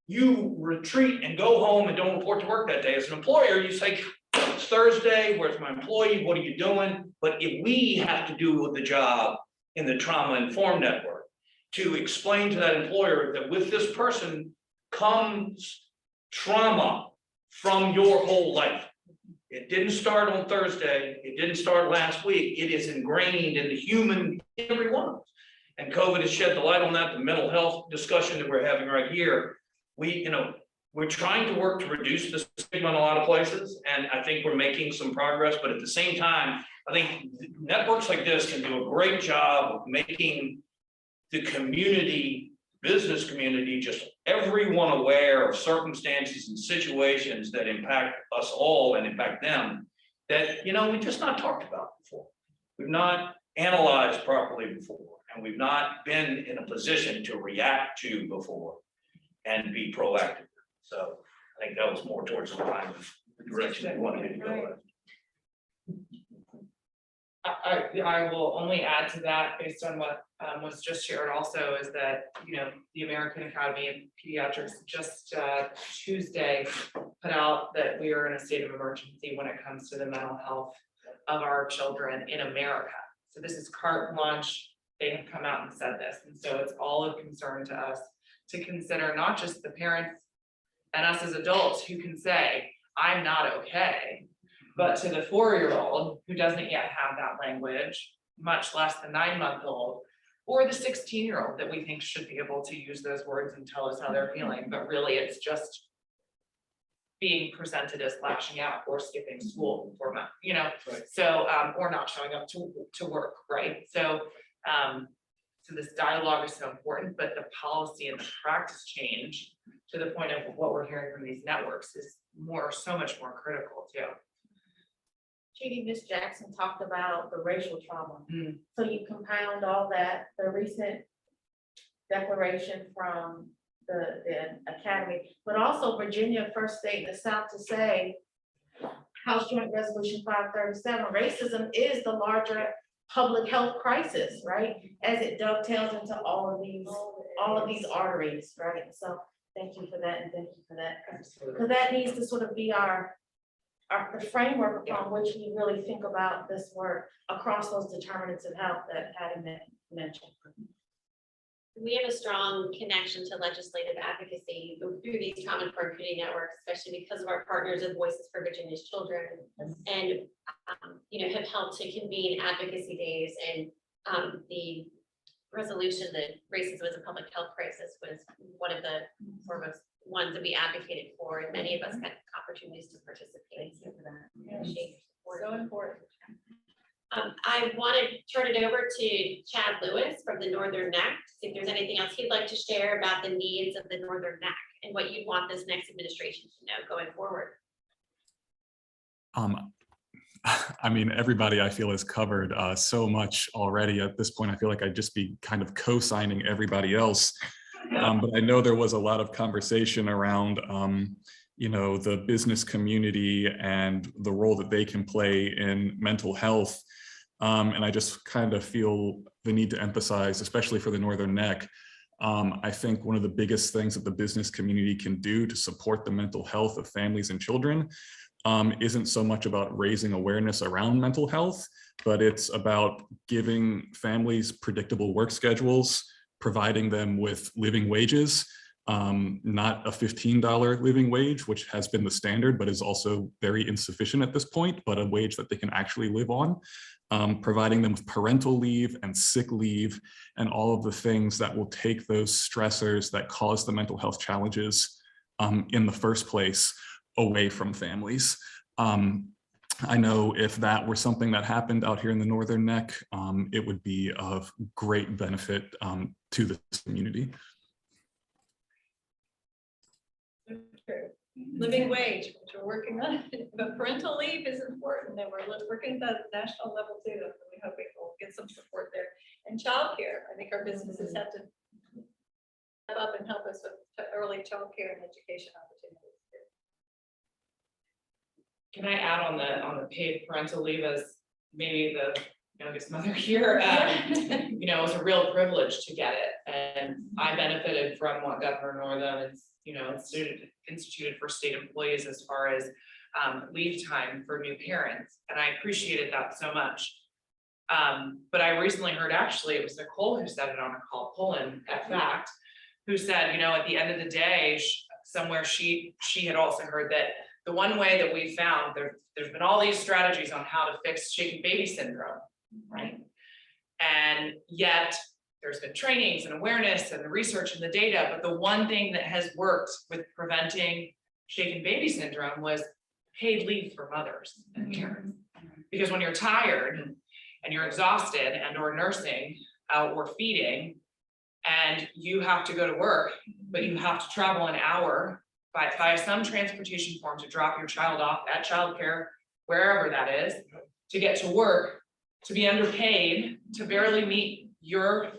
You retreat and go home and don't report to work that day. As an employer, you say, it's Thursday, where's my employee? What are you doing? But if we have to do the job in the trauma-informed network to explain to that employer that with this person comes trauma from your whole life. It didn't start on Thursday. It didn't start last week. It is ingrained in the human, every one of us. And COVID has shed the light on that, the mental health discussion that we're having right here. We're trying to work to reduce the stigma in a lot of places, and I think we're making some progress, but at the same time, I think networks like this can do a great job of making the community, business community, just everyone aware of circumstances and situations that impact us all and impact them that, we just not talked about before. We've not analyzed properly before, and we've not been in a position to react to before and be proactive. So I think that was more towards the line of the direction we wanted to go. I will only add to that based on what was just shared also is that, the American Academy of Pediatrics just Tuesday put out that we are in a state of emergency when it comes to the mental health of our children in America. So this is carte blanche. They have come out and said this. And so it's all of concern to us to consider not just the parents and us as adults who can say, I'm not okay, but to the 4-year-old who doesn't yet have that language, much less the 9-month-old, or the 16-year-old that we think should be able to use those words and tell us how they're feeling, but really it's just being presented as lashing out or skipping school for months, so, or not showing up to work, right? So this dialogue is so important, but the policy and the practice change to the point of what we're hearing from these networks is so much more critical too. Judy, Ms. Jackson talked about the racial trauma. So you compound all that, the recent declaration from the academy, but also Virginia, first state in the South to say, House Joint Resolution 537, racism is the larger public health crisis, right? As it dovetails into all of these arteries, right? So thank you for that, and thank you for that. Because that needs to sort of be the framework upon which we really think about this work across those determinants of health that Patty mentioned. We have a strong connection to legislative advocacy through these trauma-informed community networks, especially because of our partners at Voices for Virginia's Children, and have helped to convene advocacy days. And the resolution that racism was a public health crisis was one of the ones that we advocated for, and many of us had opportunities to participate. Thank you for that. Appreciate your support. So important. I want to turn it over to Chad Lewis from the Northern Neck, to see if there's anything else he'd like to share about the needs of the Northern Neck and what you'd want this next administration to know going forward. I mean, everybody I feel has covered so much already. At this point, I feel like I'd just be kind of co-signing everybody else. But I know there was a lot of conversation around, you know, the business community and the role that they can play in mental health. And I just kind of feel the need to emphasize, especially for the Northern Neck, I think one of the biggest things that the business community can do to support the mental health of families and children isn't so much about raising awareness around mental health, but it's about giving families predictable work schedules, providing them with living wages, not a $15 living wage, which has been the standard, but is also very insufficient at this point, but a wage that they can actually live on, providing them with parental leave and sick leave, and all of the things that will take those stressors that cause the mental health challenges in the first place away from families. I know if that were something that happened out here in the Northern Neck, it would be of great benefit to the community. Living wage, which we're working on, but parental leave is important, and we're working at the national level too. So we hope we'll get some support there. And childcare, I think our businesses have to step up and help us with early childcare and education opportunities. Can I add on the paid parental leave as maybe the youngest mother here? You know, it was a real privilege to get it, and I benefited from what Governor Northam is, you know, instituted for state employees as far as leave time for new parents, and I appreciated that so much. But I recently heard, actually, it was Nicole who said it on a call, Pullen at Fact, who said, you know, at the end of the day, somewhere she had also heard that the one way that we found there's been all these strategies on how to fix shaken baby syndrome, right? And yet there's been trainings and awareness and the research and the data, but the one thing that has worked with preventing shaken baby syndrome was paid leave for mothers and parents. Because when you're tired and you're exhausted and or nursing or feeding, and you have to go to work, but you have to travel an hour by some transportation form to drop your child off at childcare, wherever that is, to get to work, to be underpaid, to barely meet your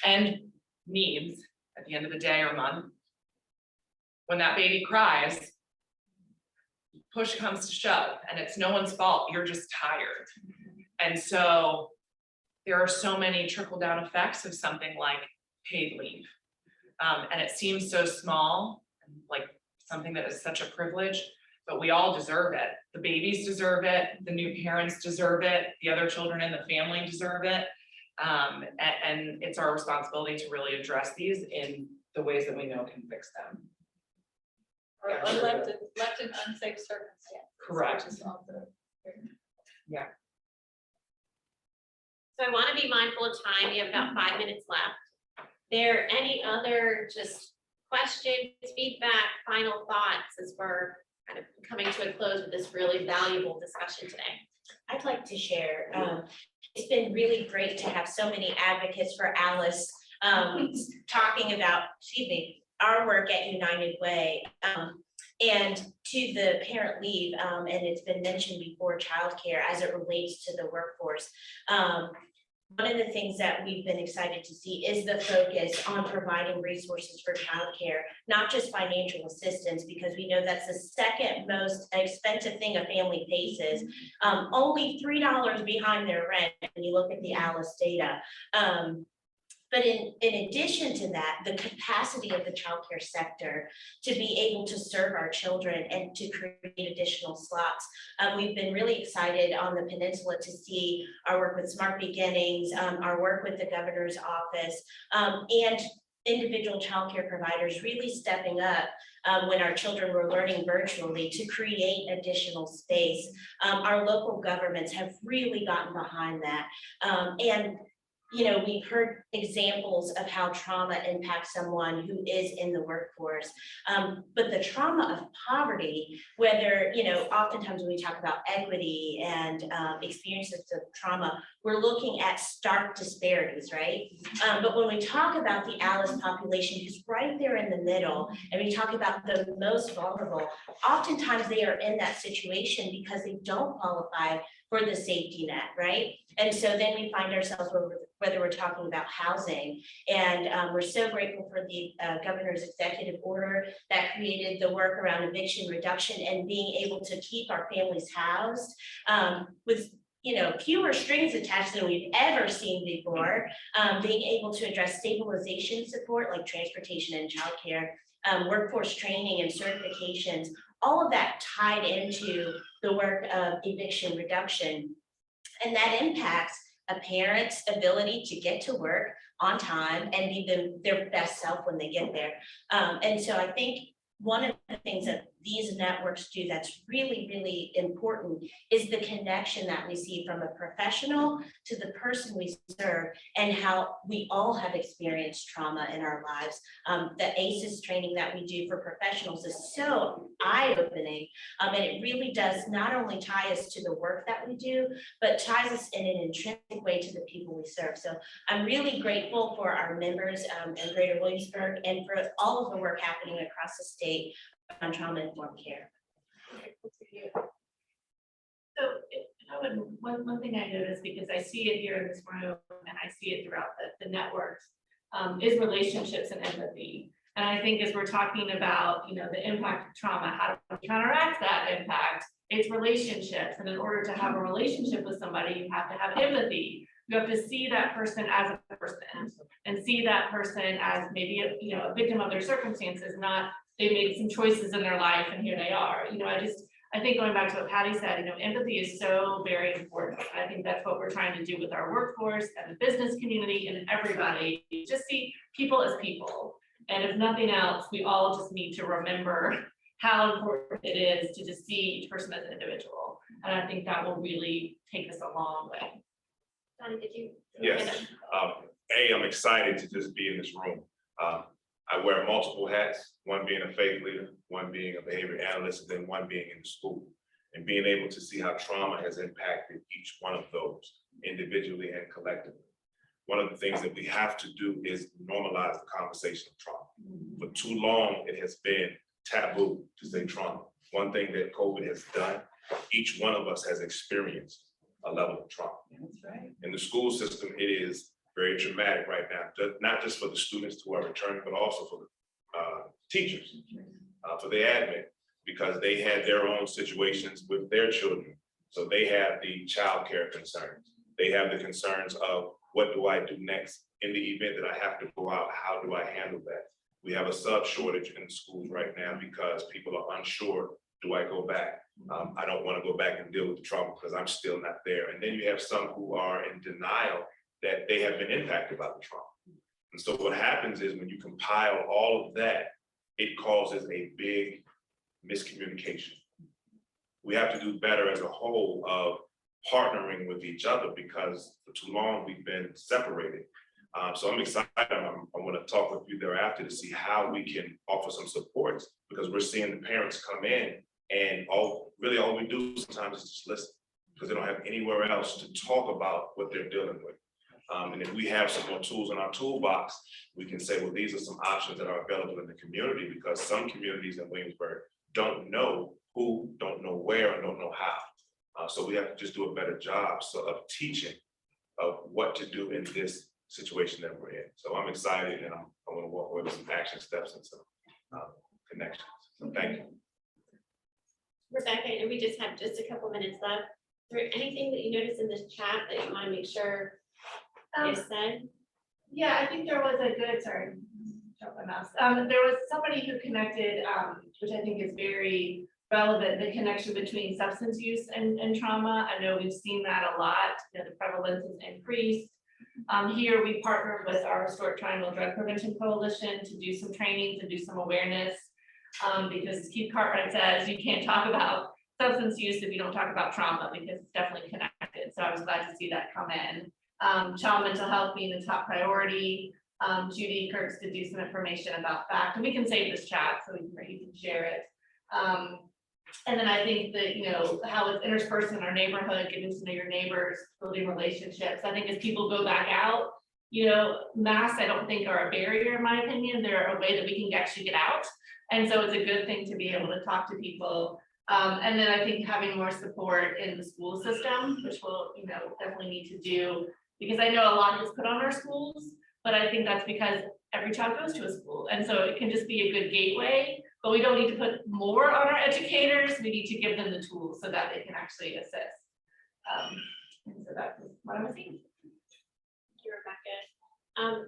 end needs at the end of the day or month. When that baby cries, push comes to shove, and it's no one's fault, you're just tired. And so there are so many trickle-down effects of something like paid leave. And it seems so small, like something that is such a privilege, but we all deserve it. The babies deserve it, the new parents deserve it, the other children in the family deserve it. And it's our responsibility to really address these in the ways that we know can fix them. Or left in unsafe circumstances. Correct. Which is also- Yeah. So I want to be mindful of time. We have about 5 minutes left. There any other just questions, feedback, final thoughts as we're kind of coming to a close with this really valuable discussion today? I'd like to share, it's been really great to have so many advocates for Alice talking about, our work at United Way. And to the parent leave, and it's been mentioned before, childcare as it relates to the workforce. One of the things that we've been excited to see is the focus on providing resources for childcare, not just financial assistance, because we know that's the second most expensive thing a family faces. Only $3 behind their rent when you look at the Alice data. But in addition to that, the capacity of the childcare sector to be able to serve our children and to create additional slots. We've been really excited on the peninsula to see our work with Smart Beginnings, our work with the governor's office, and individual childcare providers really stepping up when our children were learning virtually to create additional space. Our local governments have really gotten behind that. And you know, we've heard examples of how trauma impacts someone who is in the workforce. But the trauma of poverty, whether, you know, oftentimes when we talk about equity and experiences of trauma, we're looking at stark disparities, right? But when we talk about the ALICE population, who's right there in the middle, and we talk about the most vulnerable, oftentimes they are in that situation because they don't qualify for the safety net, right? And so then we find ourselves whether we're talking about housing, and we're so grateful for the governor's executive order that created the work around eviction reduction and being able to keep our families housed with, you know, fewer strings attached than we've ever seen before, being able to address stabilization support like transportation and childcare, workforce training and certifications, all of that tied into the work of eviction reduction. And that impacts a parent's ability to get to work on time and be their best self when they get there. And so I think one of the things that these networks do that's really, really important is the connection that we see from a professional to the person we serve and how we all have experienced trauma in our lives. The ACEs training that we do for professionals is so eye-opening, and it really does not only tie us to the work that we do, but ties us in an intrinsic way to the people we serve. So I'm really grateful for our members in Greater Williamsburg and for all of the work happening across the state on trauma-informed care. So one thing I noticed, because I see it here in this room and I see it throughout the networks, is relationships and empathy. And I think as we're talking about, you know, the impact of trauma, how do we counteract that impact? It's relationships. And in order to have a relationship with somebody, you have to have empathy. You have to see that person as a person and see that person as maybe a victim of their circumstances, not they made some choices in their life and here they are. You know, I think going back to what Patty said, you know, empathy is so very important. I think that's what we're trying to do with our workforce and the business community and everybody. Just see people as people. And if nothing else, we all just need to remember how important it is to just see each person as an individual. And I think that will really take us a long way. Donnie, did you? Yes, I'm excited to just be in this room. I wear multiple hats, one being a faith leader, one being a behavior analyst, and then one being in the school. And being able to see how trauma has impacted each one of those individually and collectively. One of the things that we have to do is normalize the conversation of trauma. For too long, it has been taboo to say trauma. One thing that COVID has done, each one of us has experienced a level of trauma. That's right. In the school system, it is very traumatic right now, not just for the students who are returning, but also for the teachers, for the admin, because they had their own situations with their children. So they have the childcare concerns. They have the concerns of what do I do next in the event that I have to go out? How do I handle that? We have a sub shortage in the schools right now because people are unsure. Do I go back? I don't want to go back and deal with the trauma because I'm still not there. And then you have some who are in denial that they have been impacted by the trauma. And so what happens is when you compile all of that, it causes a big miscommunication. We have to do better as a whole of partnering with each other because for too long we've been separated. So I'm excited. I want to talk with you thereafter to see how we can offer some supports because we're seeing the parents come in and all we do sometimes is just listen because they don't have anywhere else to talk about what they're dealing with. And if we have some more tools in our toolbox, we can say, well, these are some options that are available in the community because some communities in Williamsburg don't know who, don't know where, and don't know how. So we have to just do a better job of teaching of what to do in this situation that we're in. So I'm excited and I want to walk away with some action steps and some connections. So thank you. Rebecca, and we just have just a couple minutes left. Is there anything that you noticed in this chat that you want to make sure is said? Yeah, I think there was a good, sorry, drop my mouse. There was somebody who connected, which I think is very relevant, the connection between substance use and trauma. I know we've seen that a lot, you know, the prevalence has increased. Here we partnered with our Historic Triangle Drug Prevention Coalition to do some training, to do some awareness. Because Keith Cartwright says you can't talk about substance use if you don't talk about trauma because it's definitely connected. So I was glad to see that come in. child mental health being the top priority. Judy Kurtz to do some information about FACT, and we can save this chat so you can share it. And then I think that, you know, how it's interspersed in our neighborhood, getting to know your neighbors, building relationships. I think as people go back out, you know, masks, I don't think are a barrier, in my opinion. They're a way that we can actually get out. And so it's a good thing to be able to talk to people. And then I think having more support in the school system, which we'll, you know, definitely need to do, because I know a lot is put on our schools, but I think that's because every child goes to a school. And so it can just be a good gateway, but we don't need to put more on our educators. We need to give them the tools so that they can actually assist. And so that's what I'm seeing. Thank you, Rebecca.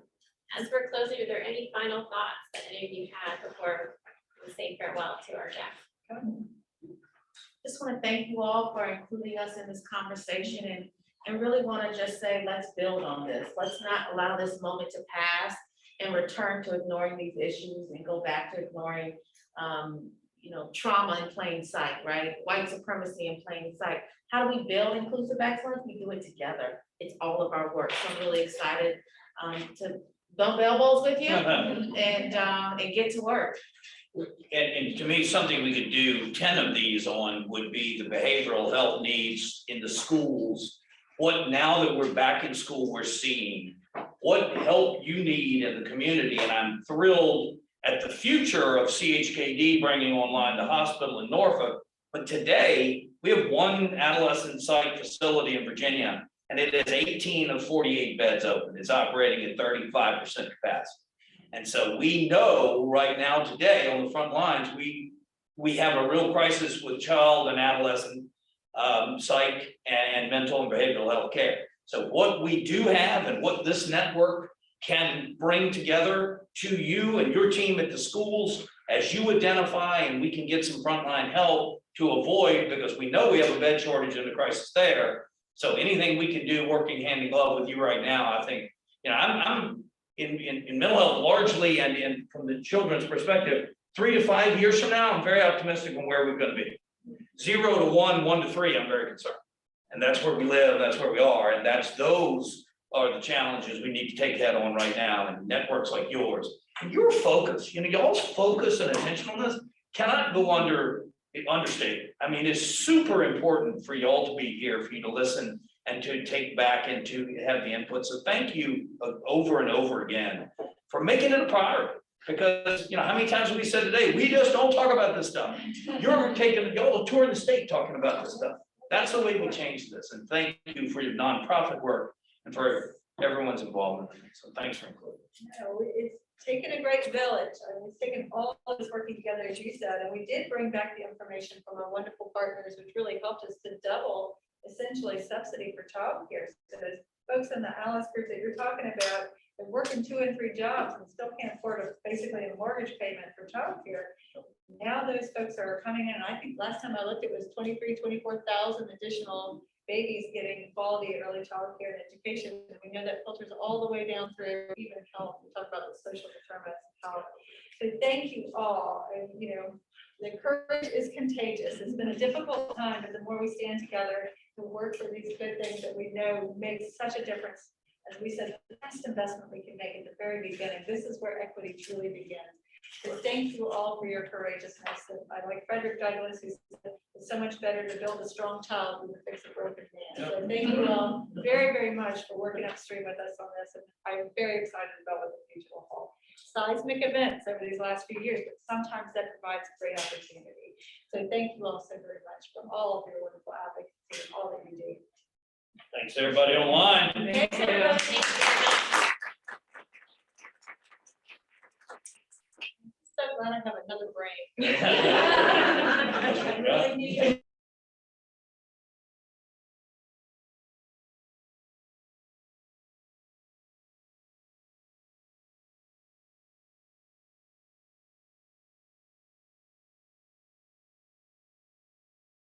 As we're closing, are there any final thoughts that any of you had before we say farewell to our guests? Just want to thank you all for including us in this conversation and really want to just say, let's build on this. Let's not allow this moment to pass and return to ignoring these issues and go back to ignoring, you know, trauma in plain sight, right? White supremacy in plain sight. How do we build inclusive excellence? We do it together. It's all of our work. So I'm really excited to bump elbows with you and get to work. And to me, something we could do 10 of these on would be the behavioral health needs in the schools. What, now that we're back in school, we're seeing what help you need in the community. And I'm thrilled at the future of CHKD bringing online the hospital in Norfolk. But today we have one adolescent psych facility in Virginia, and it is 18 of 48 beds open. It's operating at 35% capacity. And so we know right now today on the front lines, we have a real crisis with child and adolescent psych and mental and behavioral health care. So what we do have and what this network can bring together to you and your team at the schools as you identify, and we can get some frontline help to avoid, because we know we have a bed shortage and a crisis there. So anything we can do working hand in glove with you right now, I think, you know, I'm in mental health largely, and from the children's perspective, 3 to 5 years from now, I'm very optimistic on where we're going to be. 0 to 1, 1 to 3, I'm very concerned. And that's where we live, that's where we are, and those are the challenges we need to take head on right now, and networks like yours. And your focus, you know, y'all's focus and attention on this cannot go understated. I mean, it's super important for y'all to be here, for you to listen and to take back and to have the input. So thank you over and over again for making it a priority. Because, you know, how many times have we said today, we just don't talk about this stuff. You're taking, y'all touring the state talking about this stuff. That's the way we change this. And thank you for your nonprofit work and for everyone's involvement. So thanks for including. No, it's taken a great village. I mean, it's taken all of us working together, as you said, and we did bring back the information from our wonderful partners, which really helped us to double essentially subsidy for childcare. So those folks in the ALICE group that you're talking about, they're working 2 and 3 jobs and still can't afford basically a mortgage payment for childcare. Now those folks are coming in, and I think last time I looked, it was 24,000 additional babies getting quality early childcare and education. And we know that filters all the way down through even health. We talk about the social determinants of health. So thank you all. And you know, the courage is contagious. It's been a difficult time, but the more we stand together to work for these good things that we know makes such a difference. As we said, the best investment we can make at the very beginning. This is where equity truly begins. So thank you all for your courageousness. And I like Frederick Douglass, who said it's so much better to build a strong child than to fix a broken man. So thank you all very, very much for working upstream with us on this. And I'm very excited about what the future will hold. Seismic events over these last few years, but sometimes that provides a great opportunity. So thank you all so very much for all of your wonderful advocacy and all that you do. Thanks everybody online. Thank you. Thank you very much. So glad I have another brain. Yeah. I really need it.